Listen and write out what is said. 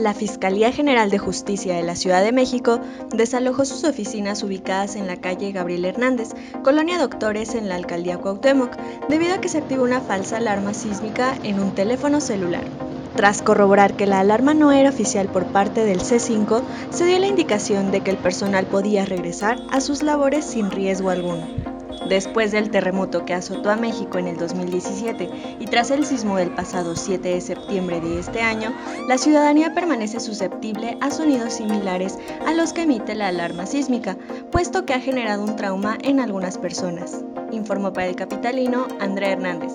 La Fiscalía General de Justicia de la Ciudad de México desalojó sus oficinas ubicadas en la calle Gabriel Hernández, Colonia Doctores, en la Alcaldía Cuauhtémoc, debido a que se activó una falsa alarma sísmica en un teléfono celular. Tras corroborar que la alarma no era oficial por parte del C5, se dio la indicación de que el personal podía regresar a sus labores sin riesgo alguno. Después del terremoto que azotó a México en el 2017 y tras el sismo del pasado 7 de septiembre de este año, la ciudadanía permanece susceptible a sonidos similares a los que emite la alarma sísmica, puesto que ha generado un trauma en algunas personas, informó para El Capitalino Andrea Hernández.